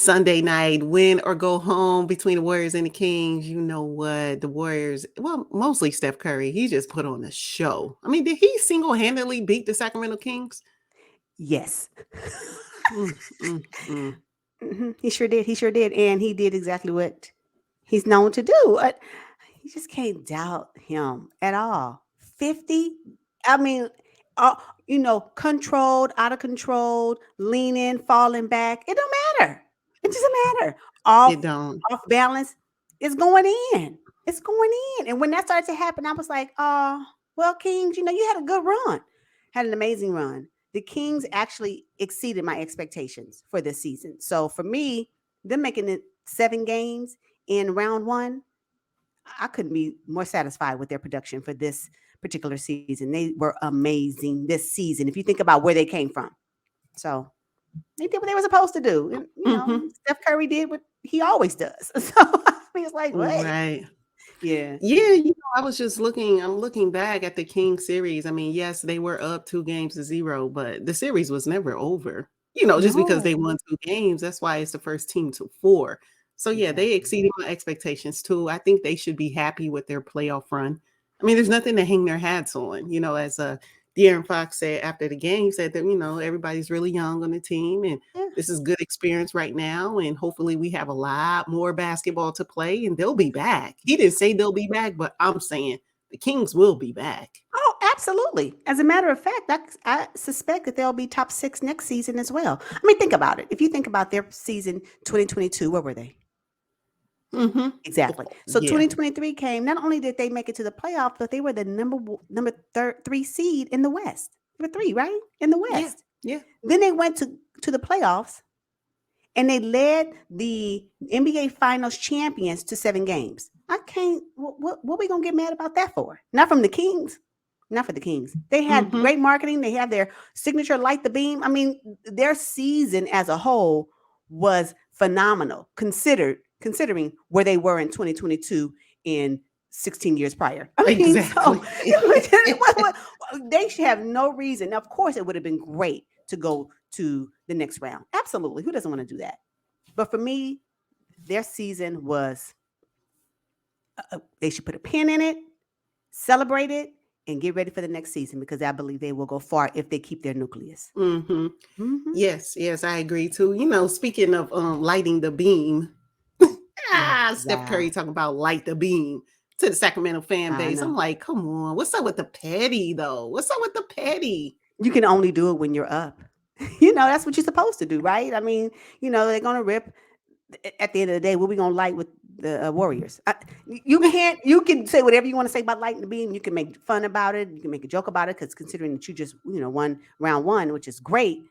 Sunday night, win or go home between the Warriors and the Kings. You know what? The Warriors, well, mostly Steph Curry, he just put on a show. I mean, did he single-handedly beat the Sacramento Kings? Yes. Mm, mm, mm. He sure did. He sure did. And he did exactly what he's known to do. You just can't doubt him at all. 50, I mean, uh, controlled, out of control, leaning, falling back. It don't matter. It doesn't matter. It Off, don't. off balance. It's going in. It's going in. And when that started to happen, I was like, oh, well, Kings, you had a good run. Had an amazing run. The Kings actually exceeded my expectations for this season. So for me, them making it 7 games in round one, I couldn't be more satisfied with their production for this particular season. They were amazing this season. If you think about where they came from, so they did what they were supposed to do. And Mhm. Steph Curry did what he always does. So I mean, it's like, what? Right. Yeah. Yeah, I was just I'm looking back at the King series. I mean, yes, they were up 2 games to 0, but the series was never over. Just because they No. won 2 games, that's why it's the first team to 4. So yeah, they Exactly. exceeded my expectations too. I think they should be happy with their playoff run. I mean, there's nothing to hang their hats on. As De'Aaron Fox said after the game, said that everybody's really young on the team, and Yeah. this is good experience right now, and hopefully we have a lot more basketball to play, and they'll be back. He didn't say they'll be back, but I'm saying the Kings will be back. Oh, absolutely. As a matter of fact, I suspect that they'll be top 6 next season as well. I mean, think about it. If you think about their season 2022, where were they? Mhm. Exactly. So Yeah. 2023 came. Not only did they make it to the playoffs, but they were the number 3 seed in the West. Number 3, right? In the Yeah. West. Yeah. Then they went to the playoffs and they led the NBA Finals champions to 7 games. I can't. What we gonna get mad about that for? Not from the Kings. Not for the Kings. They had Mhm. great marketing. They had their signature light the beam. I mean, their season as a whole was phenomenal, considering where they were in 2022 in 16 years prior. I mean, so Exactly. they should have no reason. Now, of course, it would have been great to go to the next round. Absolutely. Who doesn't want to do that? But for me, their season was, they should put a pin in it, celebrate it, and get ready for the next season because I believe they will go far if they keep their nucleus. Mhm. Mm-hmm. Yes, yes, I agree too. Speaking of lighting the beam, Oh, Steph wow. Curry talking about light the beam to the Sacramento fan I base. I'm know. like, come on, what's up with the petty though? What's up with the petty? You can only do it when you're up. That's what you're supposed to do, right? I mean, they're going to rip at the end of the day. What we going to light with the Warriors? You can say whatever you want to say about lighting the beam. You can make fun about it. You can make a joke about it because considering that you just, won round one, which is great.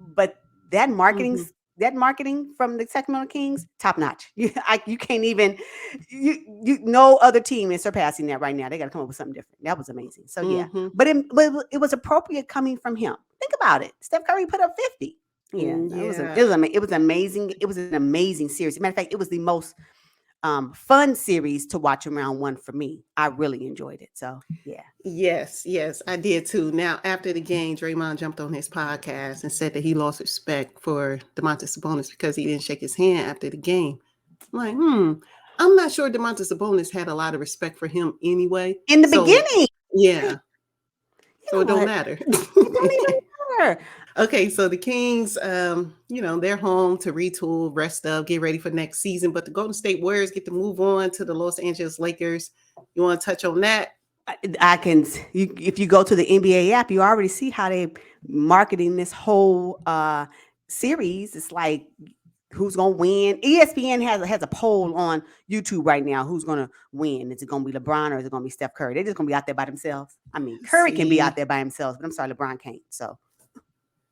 But that marketing, Mhm. that marketing from the Sacramento Kings, top notch. You can't even, no other team is surpassing that right now. They got to come up with something different. That was amazing. So yeah, Mhm. but it was appropriate coming from him. Think about it. Steph Curry put up 50. Yeah, no, Yeah. it was amazing. It was an amazing series. Matter of fact, it was the most fun series to watch in round one for me. I really enjoyed it. So yeah. Yes, yes, I did too. Now, after the game, Draymond jumped on his podcast and said that he lost respect for Domantas Sabonis because he didn't shake his hand after the game. I'm like, I'm not sure Domantas Sabonis had a lot of respect for him anyway. In the So, beginning, yeah, you so know it don't what? matter. It don't even matter. Okay, so the Kings, they're home to retool, rest up, get ready for next season. But the Golden State Warriors get to move on to the Los Angeles Lakers. You want to touch on that? I can. If you go to the NBA app, you already see how they marketing this whole series. It's like who's gonna win. ESPN has a poll on YouTube right now. Who's gonna win? Is it gonna be LeBron or is it gonna be Steph Curry? They're just gonna be out there by themselves. I mean, Curry can be out See, there by himself, but I'm sorry, LeBron can't. So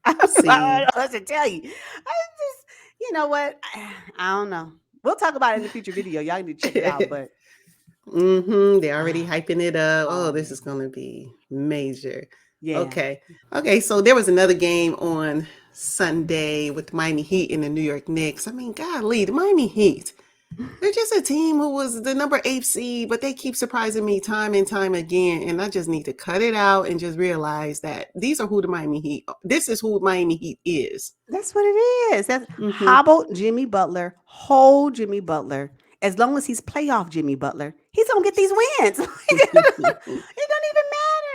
I don't see. know what to tell you. I just, you know what? I don't know. We'll talk about it in the future video. Y'all need to check it out. But They're already hyping it up. Oh, oh this is gonna be major. yeah, Okay. Okay, so there was another game on Sunday with the Miami Heat and the New York Knicks. I mean, golly, the Miami Heat. They're just a team who was the number 8 seed, but they keep surprising me time and time again. And I just need to cut it out and just realize that these are who the Miami Heat. This is who Miami Heat is. That's what it is. That's Mm-hmm. hobble Jimmy Butler, hold Jimmy Butler. As long as he's playoff Jimmy Butler, he's gonna get these wins. It don't even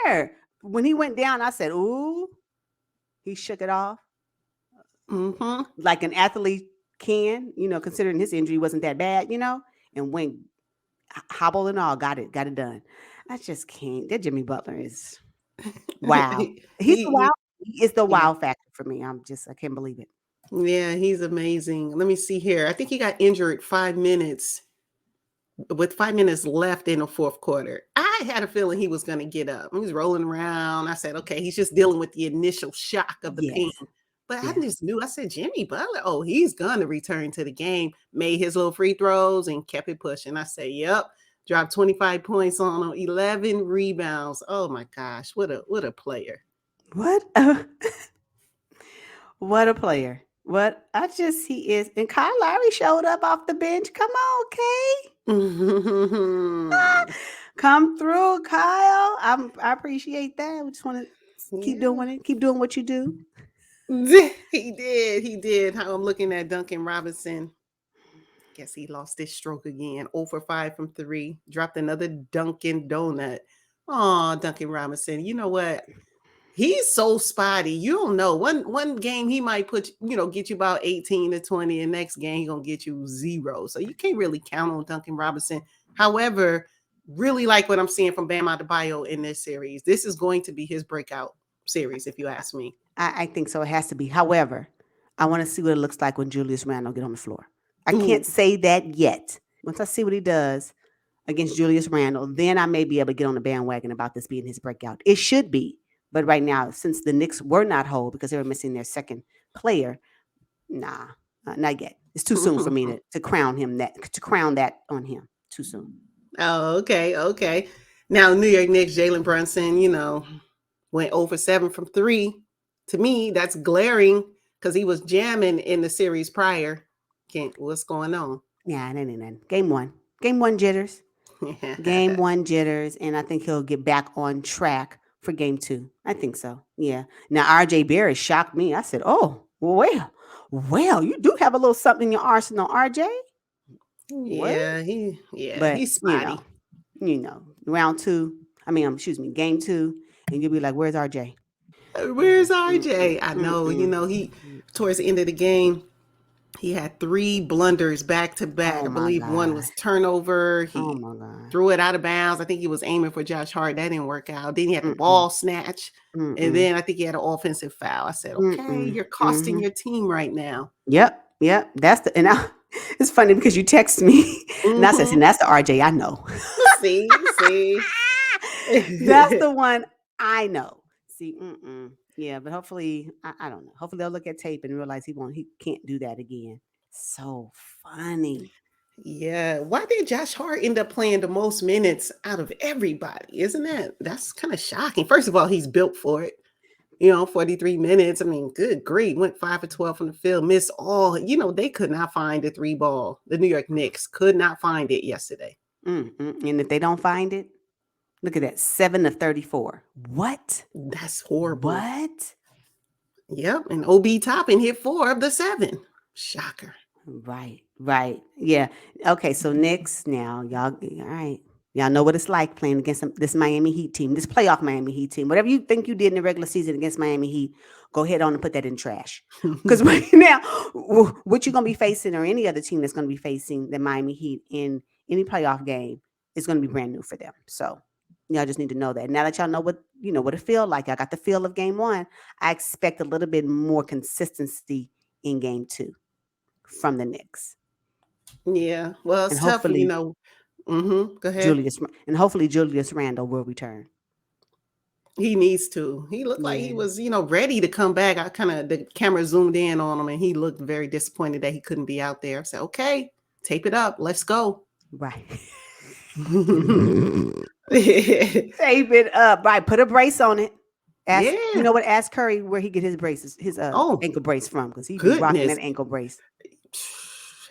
matter. When he went down, I said, "Ooh," he shook it off Mm-hmm. like an athlete can. Considering his injury wasn't that bad, and went hobble and all, got it done. I just can't. That Jimmy Butler is wow. He's the he, wow. He is the yeah. wow factor for me. I can't believe it. Yeah, he's amazing. Let me see here. I think he got injured 5 minutes with 5 minutes left in the fourth quarter. I had a feeling he was going to get up. He was rolling around. I said, okay, he's just dealing with the initial shock of the pain. Yes. But I Yeah. just knew, I said, Jimmy Butler, oh, he's going to return to the game. Made his little free throws and kept it pushing. I said, yep. Dropped 25 points on 11 rebounds. Oh my gosh, what a player. What? What a player. He is. And Kyle Lowry showed up off the bench. Come on, Kay. Come through, Kyle. I appreciate that. We just want to keep doing it. Keep doing what you do. He did. How I'm looking at Duncan Robinson. Guess he lost his stroke again. 0 for 5 from 3. Dropped another Dunkin' Donut. Oh, Duncan Robinson. You know what? He's so spotty. You don't know. One game he might get you about 18 to 20. And next game he's gonna get you 0. So you can't really count on Duncan Robinson. However, really like what I'm seeing from Bam Adebayo in this series. This is going to be his breakout series, if you ask me. I think so. It has to be. However, I want to see what it looks like when Julius Randle get on the floor. I can't say that yet. Once I see what he does against Julius Randle, then I may be able to get on the bandwagon about this being his breakout. It should be. But right now, since the Knicks were not whole because they were missing their second player, nah, not yet. It's too soon for me to crown that on him. Too soon. Oh, okay. Now, New York Knicks, Jalen Brunson, went 0 for 7 from 3. To me, that's glaring because he was jamming in the series prior. What's going on? Yeah, nothing. Game one jitters. Game one jitters, and I think he'll get back on track for game 2. I think so. Yeah. Now, RJ Barrett shocked me. I said, oh, well, you do have a little something in your arsenal, RJ. Yeah, But, he's spotty. Round 2, game 2, and you'll be like, where's RJ? Where's RJ? I know, he towards the end of the game, he had 3 blunders back to back. I believe one was turnover. He threw it out of bounds. I think he was aiming for Josh Hart. That didn't work out. Then he had the ball snatch. And then I think he had an offensive foul. I said, okay, you're costing your team right now. Yep. It's funny because you text me and I said, see, that's the RJ I know. See? That's the one I know. See, yeah, but hopefully, I don't know. Hopefully they'll look at tape and realize he can't do that again. So funny. Yeah. Why did Josh Hart end up playing the most minutes out of everybody? That's kind of shocking. First of all, he's built for it. 43 minutes. I mean, good grief. Went 5 for 12 from the field. Missed all. They could not find the 3 ball. The New York Knicks could not find it yesterday. And if they don't find it, look at that. 7 of 34. What? That's horrible. What? Yep. And Obi Toppin hit 4 of the 7. Shocker. Right. Yeah. Okay. So Knicks now, y'all. All right. Y'all know what it's like playing against this Miami Heat team, this playoff Miami Heat team. Whatever you think you did in the regular season against Miami Heat, go ahead on and put that in trash. Because right now, what you're going to be facing, or any other team that's going to be facing the Miami Heat in any playoff game, is going to be brand new for them. So y'all just need to know that. Now that y'all know what it feels like, I got the feel of game 1. I expect a little bit more consistency in game 2 from the Knicks. Yeah. Well, it's tough, Go ahead. Hopefully Julius Randle will return. He needs to. He looked like he was, ready to come back. The camera zoomed in on him and he looked very disappointed that he couldn't be out there. I said, okay, tape it up. Let's go. Right. Tape it up. Right. Put a brace on it. Ask Curry where he get his braces, his ankle brace from, because he be rocking that ankle brace.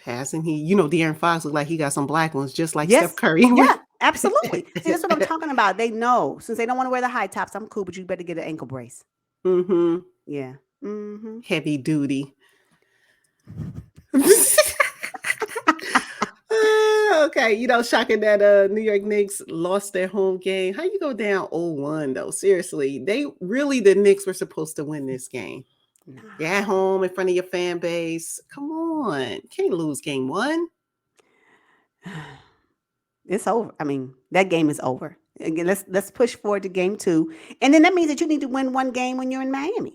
Hasn't he? De'Aaron Fox look like he got some black ones, just like Steph Yes. Curry. Yeah, absolutely. See, that's what I'm talking about. They know since they don't want to wear the high tops, I'm cool, but you better get an ankle brace. Mm-hmm. Yeah. Mm-hmm. Heavy duty. Okay, shocking that New York Knicks lost their home game. How you go down 0-1 though? Seriously, the Knicks were supposed to win this game. Nah. You're at home in front of your fan base. Come on, can't lose game one. It's over. I mean, that game is over. Again, let's push forward to game 2, and then that means that you need to win one game when you're in Miami.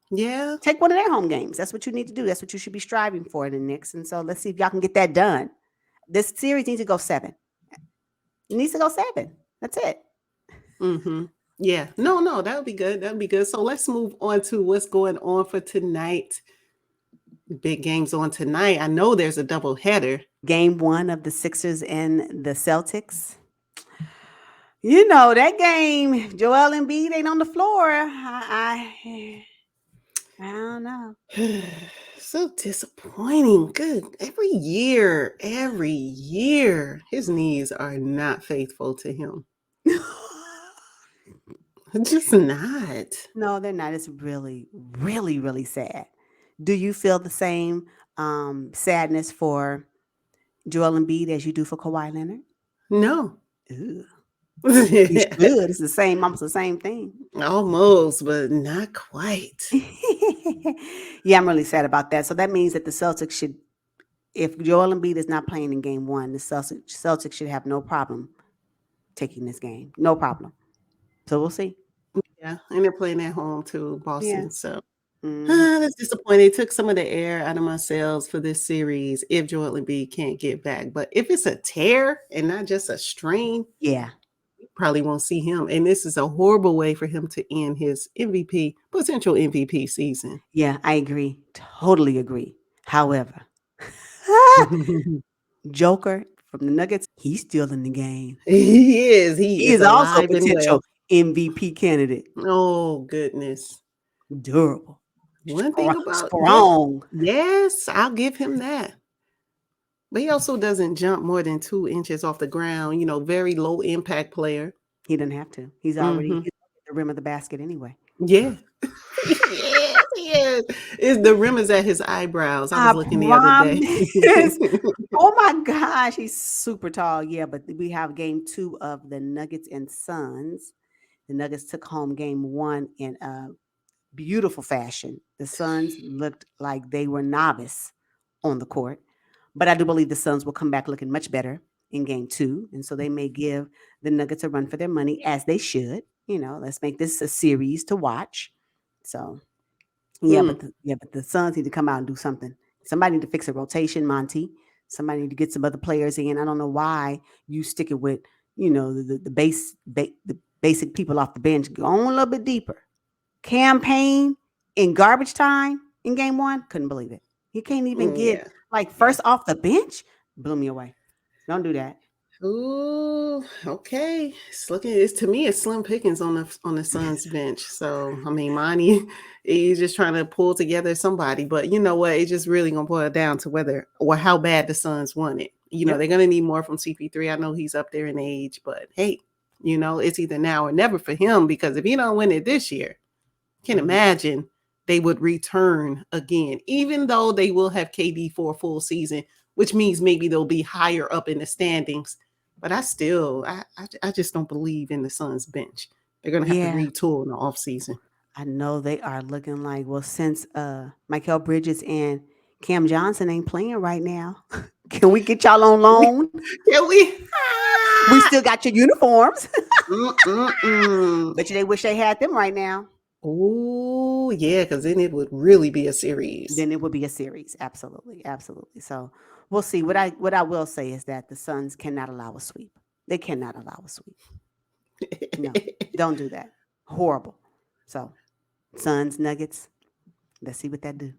Yeah. Take one of their home games. That's what you need to do. That's what you should be striving for, the Knicks. And so let's see if y'all can get that done. This series needs to go 7. It needs to go 7. That's it. Mm-hmm. Yeah. No, that would be good. That would be good. So let's move on to what's going on for tonight. Big games on tonight. I know there's a double header. Game 1 of the Sixers and the Celtics. That game, Joel Embiid ain't on the floor. I don't know. So disappointing. Good. Every year, his knees are not faithful to him. Just not. No, they're not. It's really, really, really sad. Do you feel the same sadness for Joel Embiid as you do for Kawhi Leonard? No. Ew. You should. It's almost the same thing. Almost, but not quite. Yeah, I'm really sad about that. So that means that the Celtics should, if Joel Embiid is not playing in game 1, the Celtics should have no problem taking this game. No problem. So we'll see. Yeah, and they're playing at home too, Boston. Yeah. So Mhm. that's disappointing. Took some of the air out of my sails for this series if Joel Embiid can't get back. But if it's a tear and not just a strain, Yeah. you probably won't see him. And this is a horrible way for him to end his potential MVP season. Yeah, I agree. Totally agree. However, Joker from the Nuggets, he's still in the game. He is. He He is is also a alive and well. potential MVP candidate. Oh, goodness. Durable. One thing about strong. Yes, I'll give him that. But he also doesn't jump more than 2 inches off the ground. Very low impact player. He doesn't have to. He's already at the rim of the basket anyway. Yeah. Yes, he is. The rim is at his eyebrows. I was looking the other day. Oh my gosh, he's super tall. Yeah, but we have game 2 of the Nuggets and Suns. The Nuggets took home game 1 in a beautiful fashion. The Suns looked like they were novice on the court, but I do believe the Suns will come back looking much better in game 2, and so they may give the Nuggets a run for their money, as they should. Let's make this a series to watch. So, but the Suns need to come out and do something. Somebody need to fix a rotation, Monty. Somebody need to get some other players in. I don't know why you stick it with the basic people off the bench. Go on a little bit deeper. Campaign in garbage time in game 1, couldn't believe it. He can't even get first off the bench. Blew me away. Don't do that. Ooh, okay. To me, it's slim pickings on the Suns bench. So I mean, Monty, he's just trying to pull together somebody. But you know what? It's just really gonna boil down to whether or how bad the Suns want it. They're gonna need more from CP3. I know he's up there in age, but hey, it's either now or never for him, because if he don't win it this year, can imagine they would return again, even though they will have KD for a full season, which means maybe they'll be higher up in the standings. But I just don't believe in the Suns bench. They're going to have to retool in the offseason. I know they are looking like, well, since Mikal Bridges and Cam Johnson ain't playing right now, can we get y'all on loan? Can we? We still got your uniforms. Bet you they wish they had them right now. Oh, yeah, because then it would really be a series. Then it would be a series. Absolutely. Absolutely. So we'll see. What I will say is that the Suns cannot allow a sweep. They cannot allow a sweep. No, don't do that. Horrible. So Suns, Nuggets, let's see what that do.